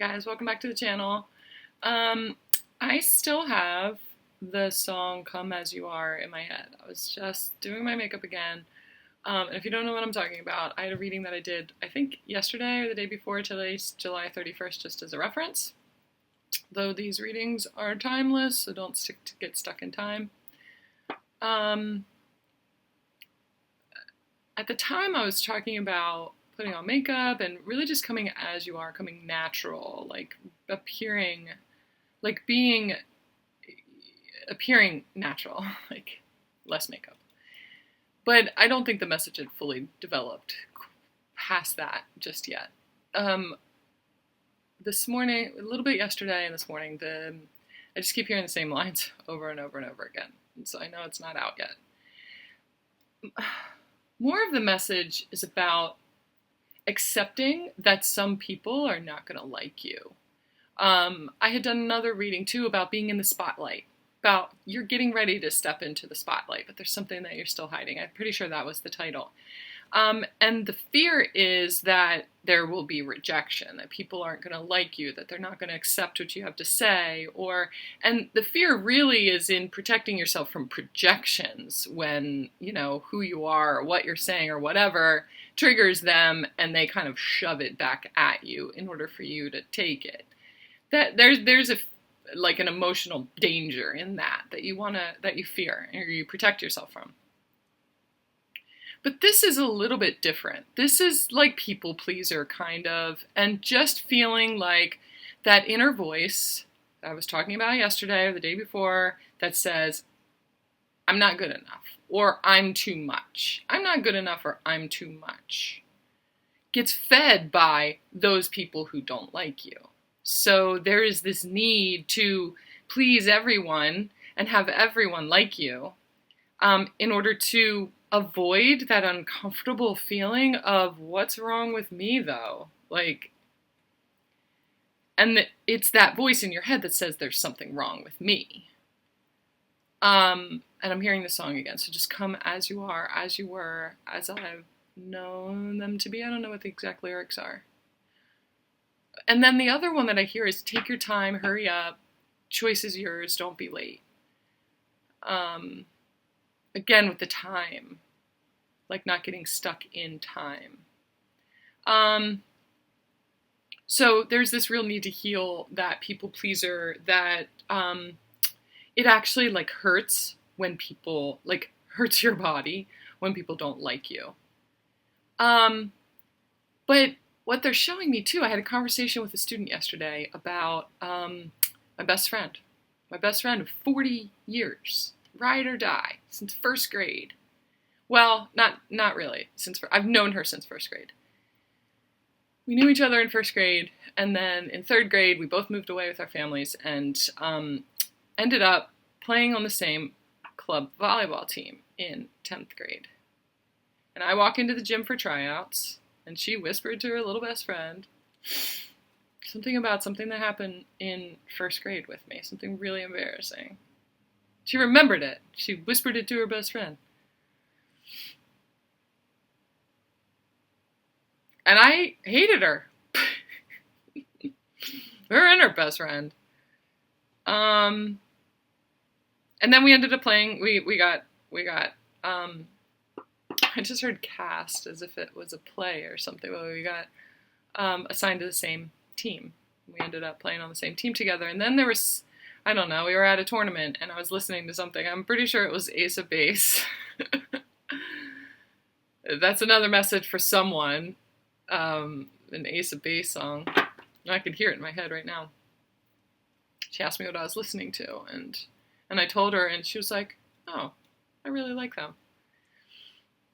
Guys, welcome back to the channel. I still have the song Come As You Are in my head. I was just doing my makeup again. And if you don't know what I'm talking about, I had a reading that I did, I think yesterday or the day before. Today's July 31st, just as a reference. Though these readings are timeless, so don't get stuck in time. At the time I was talking about putting on makeup and really just coming as you are, coming natural, like appearing, like appearing natural, like less makeup. But I don't think the message had fully developed past that just yet. This morning, a little bit yesterday and this morning, I just keep hearing the same lines over and over and over again. And so I know it's not out yet. More of the message is about accepting that some people are not going to like you. I had done another reading too about being in the spotlight, about you're getting ready to step into the spotlight, but there's something that you're still hiding. I'm pretty sure that was the title. And the fear is that there will be rejection, that people aren't going to like you, that they're not going to accept what you have to say, and the fear really is in protecting yourself from projections when, who you are or what you're saying or whatever triggers them and they kind of shove it back at you in order for you to take it. That there's an emotional danger in that you fear or you protect yourself from. But this is a little bit different. This is like people pleaser kind of, and just feeling like that inner voice I was talking about yesterday or the day before that says, I'm not good enough, or I'm too much. I'm not good enough, or I'm too much. Gets fed by those people who don't like you. So there is this need to please everyone and have everyone like you in order to avoid that uncomfortable feeling of what's wrong with me though. It's that voice in your head that says there's something wrong with me. And I'm hearing the song again. So just come as you are, as you were, as I've known them to be. I don't know what the exact lyrics are. And then the other one that I hear is take your time, hurry up, choice is yours, don't be late. Again, with the time, like not getting stuck in time. So there's this real need to heal that people pleaser that it actually hurts when people, hurts your body when people don't like you. But what they're showing me too, I had a conversation with a student yesterday about my best friend of 40 years. Ride or die, since first grade. Well, not really. I've known her since first grade. We knew each other in first grade, and then in third grade, we both moved away with our families and ended up playing on the same club volleyball team in 10th grade. And I walk into the gym for tryouts, and she whispered to her little best friend something about something that happened in first grade with me, something really embarrassing. She remembered it. She whispered it to her best friend. And I hated her. Her and her best friend. And then we ended up playing, we got I just heard cast as if it was a play or something. Well, we got assigned to the same team. We ended up playing on the same team together. And then there was, I don't know, we were at a tournament and I was listening to something. I'm pretty sure it was Ace of Base. That's another message for someone. An Ace of Base song. I can hear it in my head right now. She asked me what I was listening to, and I told her, and she was like, oh, I really like them.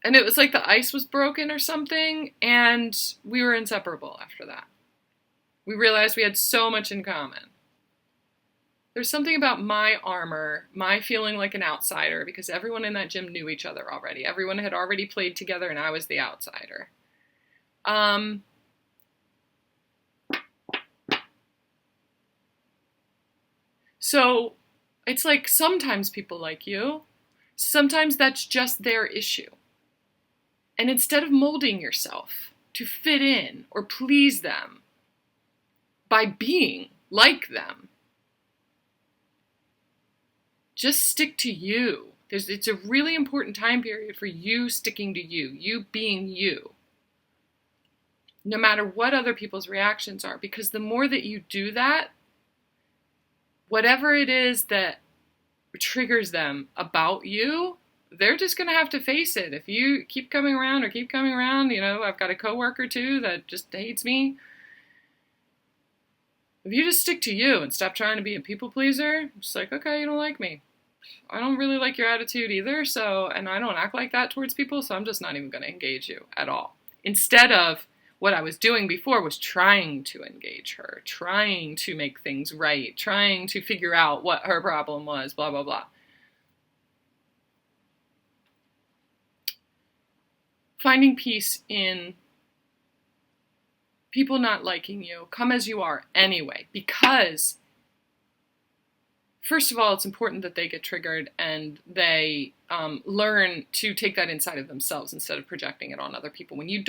And it was like the ice was broken or something, and we were inseparable after that. We realized we had so much in common. There's something about my armor, my feeling like an outsider, because everyone in that gym knew each other already. Everyone had already played together, and I was the outsider. So it's like sometimes people like you, sometimes that's just their issue. And instead of molding yourself to fit in or please them, by being like them. Just stick to you. It's a really important time period for you sticking to you, you being you. No matter what other people's reactions are, because the more that you do that, whatever it is that triggers them about you, they're just going to have to face it. If you keep coming around, I've got a coworker too that just hates me. If you just stick to you and stop trying to be a people pleaser, it's like, okay, you don't like me. I don't really like your attitude either, and I don't act like that towards people, so I'm just not even going to engage you at all. Instead of what I was doing before was trying to engage her, trying to make things right, trying to figure out what her problem was, blah, blah, blah. Finding peace in people not liking you, come as you are anyway, because first of all, it's important that they get triggered and they learn to take that inside of themselves instead of projecting it on other people. When you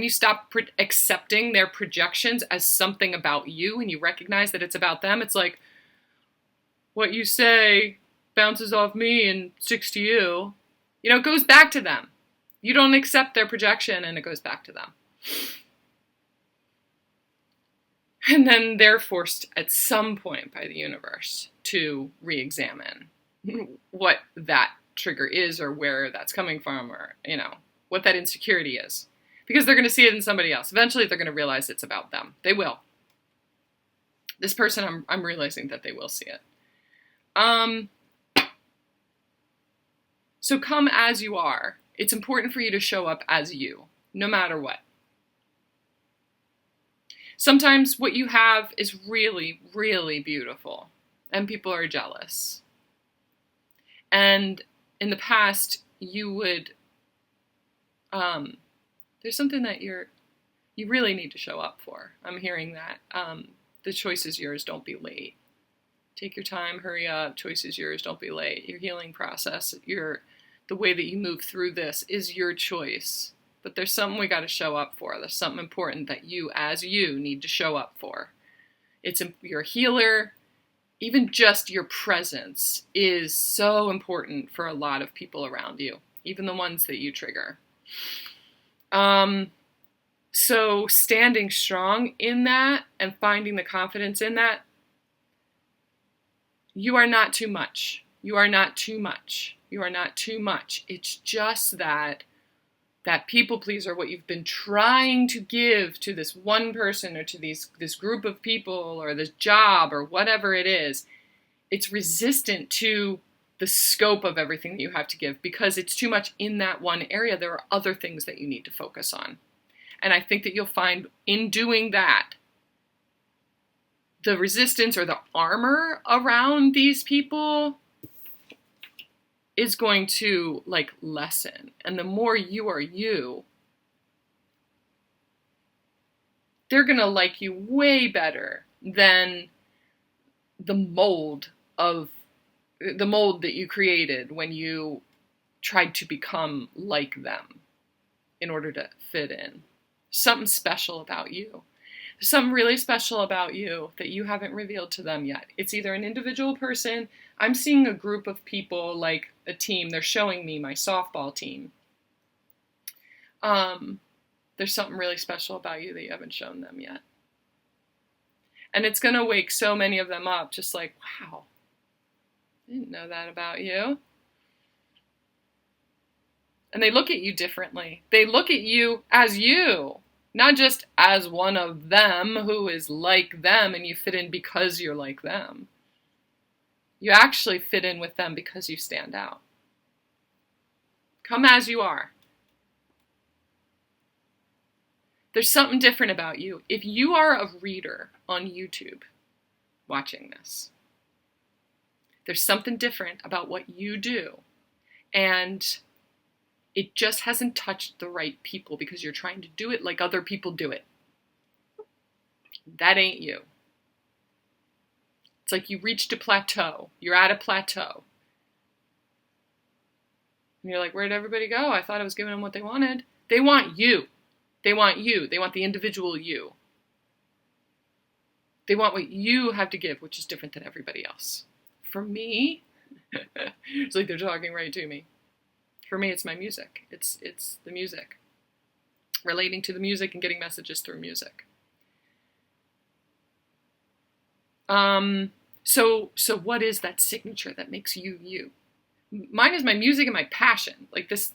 stop accepting their projections as something about you and you recognize that it's about them, it's like what you say bounces off me and sticks to you. It goes back to them. You don't accept their projection and it goes back to them. And then they're forced at some point by the universe to re-examine what that trigger is or where that's coming from or, what that insecurity is. Because they're going to see it in somebody else. Eventually they're going to realize it's about them. They will. This person, I'm realizing that they will see it. So come as you are. It's important for you to show up as you, no matter what. Sometimes what you have is really, really beautiful, and people are jealous. And in the past, you would, there's something that you really need to show up for. I'm hearing that. The choice is yours, don't be late. Take your time, hurry up, choice is yours, don't be late. Your healing process, the way that you move through this is your choice. But there's something we got to show up for. There's something important that you, as you, need to show up for. You're a healer. Even just your presence is so important for a lot of people around you, even the ones that you trigger. So standing strong in that and finding the confidence in that, you are not too much. You are not too much. You are not too much. It's just that people pleaser, what you've been trying to give to this one person or to this group of people or this job or whatever it is, it's resistant to the scope of everything that you have to give because it's too much in that one area. There are other things that you need to focus on. And I think that you'll find in doing that, the resistance or the armor around these people is going to lessen. And the more you are you, they're going to like you way better than the mold that you created when you tried to become like them in order to fit in. Something special about you. There's something really special about you that you haven't revealed to them yet. It's either an individual person. I'm seeing a group of people, like a team. They're showing me my softball team. There's something really special about you that you haven't shown them yet. And it's going to wake so many of them up, just like, wow, I didn't know that about you. And they look at you differently. They look at you as you. Not just as one of them who is like them and you fit in because you're like them. You actually fit in with them because you stand out. Come as you are. There's something different about you. If you are a reader on YouTube watching this, there's something different about what you do. And it just hasn't touched the right people because you're trying to do it like other people do it. That ain't you. It's like you reached a plateau. You're at a plateau. And you're like, where'd everybody go? I thought I was giving them what they wanted. They want you. They want you. They want the individual you. They want what you have to give, which is different than everybody else. For me, it's like they're talking right to me. For me, it's my music. It's the music. Relating to the music and getting messages through music. So what is that signature that makes you you? Mine is my music and my passion. Like this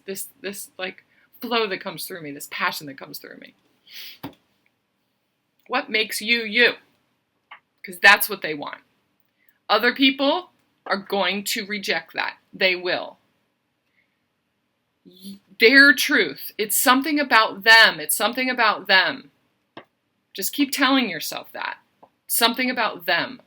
like flow that comes through me, this passion that comes through me. What makes you you? Because that's what they want. Other people are going to reject that. They will. Their truth. It's something about them. It's something about them. Just keep telling yourself that. Something about them.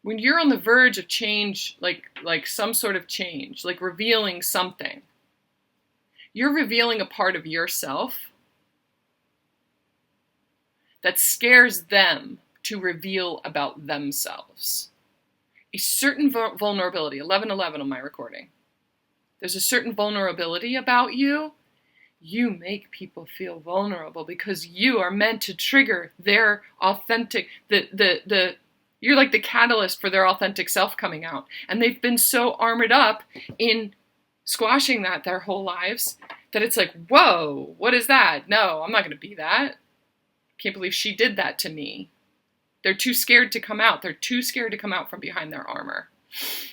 When you're on the verge of change, like some sort of change, like revealing something, you're revealing a part of yourself that scares them to reveal about themselves. A certain vulnerability, 11:11 on my recording. There's a certain vulnerability about you. You make people feel vulnerable because you are meant to trigger their authentic, you're like the catalyst for their authentic self coming out. And they've been so armored up in squashing that their whole lives that it's like, whoa, what is that? No, I'm not going to be that. Can't believe she did that to me. They're too scared to come out. They're too scared to come out from behind their armor.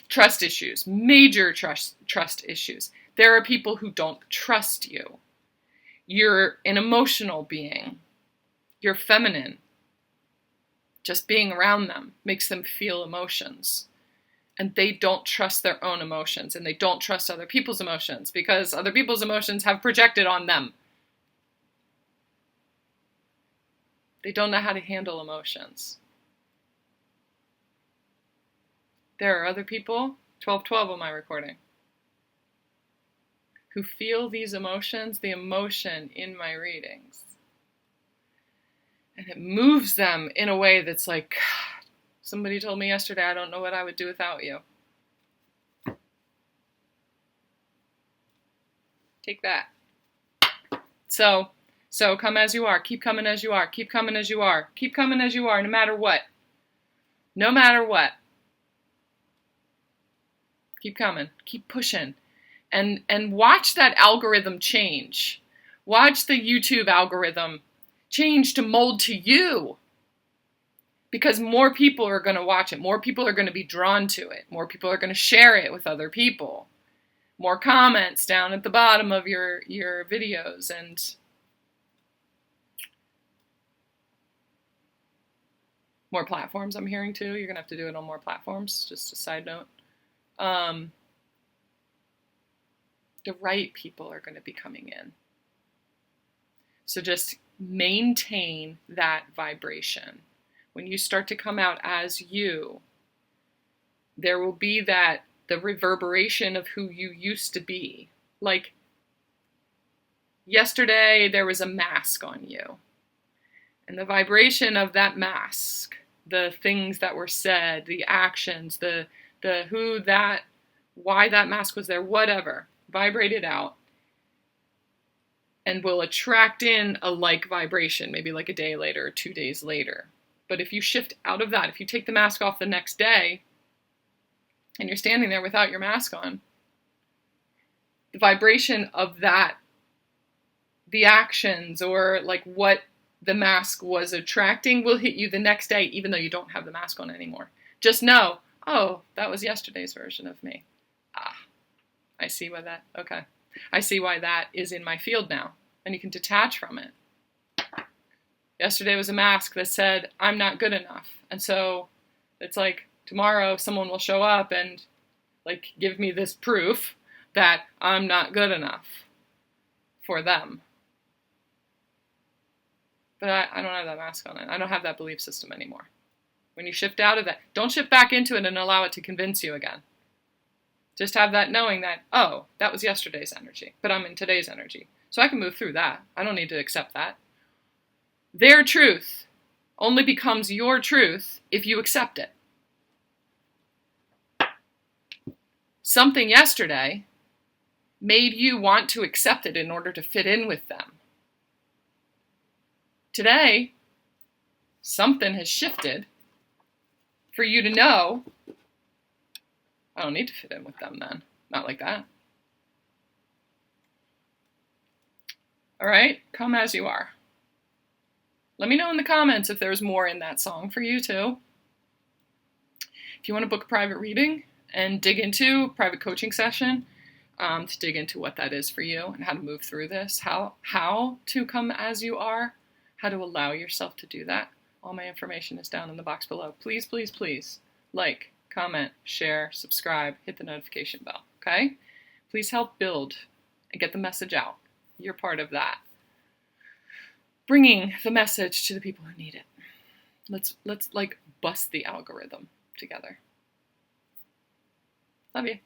Trust issues, major trust issues. There are people who don't trust you. You're an emotional being. You're feminine. Just being around them makes them feel emotions. And they don't trust their own emotions, and they don't trust other people's emotions because other people's emotions have projected on them. They don't know how to handle emotions. There are other people, 12:12 on my recording, who feel these emotions, the emotion in my readings. And it moves them in a way that's like, somebody told me yesterday, I don't know what I would do without you. Take that. So come as you are. Keep coming as you are. Keep coming as you are. Keep coming as you are, no matter what. No matter what. Keep coming. Keep pushing. And watch that algorithm change. Watch the YouTube algorithm change to mold to you. Because more people are going to watch it. More people are going to be drawn to it. More people are going to share it with other people. More comments down at the bottom of your videos. And more platforms I'm hearing too. You're going to have to do it on more platforms. Just a side note. The right people are going to be coming in. So just maintain that vibration. When you start to come out as you, there will be the reverberation of who you used to be. Like yesterday, there was a mask on you. And the vibration of that mask, the things that were said, the actions, the who, that, why that mask was there, whatever, vibrated out. And will attract in a like vibration, maybe like a day later or 2 days later. But if you shift out of that, if you take the mask off the next day, and you're standing there without your mask on, the vibration of that, the actions or like what the mask was attracting will hit you the next day, even though you don't have the mask on anymore. Just know, oh, that was yesterday's version of me. I see why that, okay. I see why that is in my field now, and you can detach from it. Yesterday was a mask that said, I'm not good enough. And so it's like tomorrow someone will show up and like give me this proof that I'm not good enough for them. But I don't have that mask on it. I don't have that belief system anymore. When you shift out of that, don't shift back into it and allow it to convince you again. Just have that knowing that, oh, that was yesterday's energy, but I'm in today's energy. So I can move through that. I don't need to accept that. Their truth only becomes your truth if you accept it. Something yesterday made you want to accept it in order to fit in with them. Today, something has shifted for you to know, I don't need to fit in with them then. Not like that. All right, come as you are. Let me know in the comments if there's more in that song for you too. If you want to book a private reading and dig into a private coaching session, to dig into what that is for you and how to move through this, how to come as you are, how to allow yourself to do that, all my information is down in the box below. Please, please, please like, comment, share, subscribe, hit the notification bell, okay? Please help build and get the message out. You're part of that. Bringing the message to the people who need it. Let's like bust the algorithm together. Love you.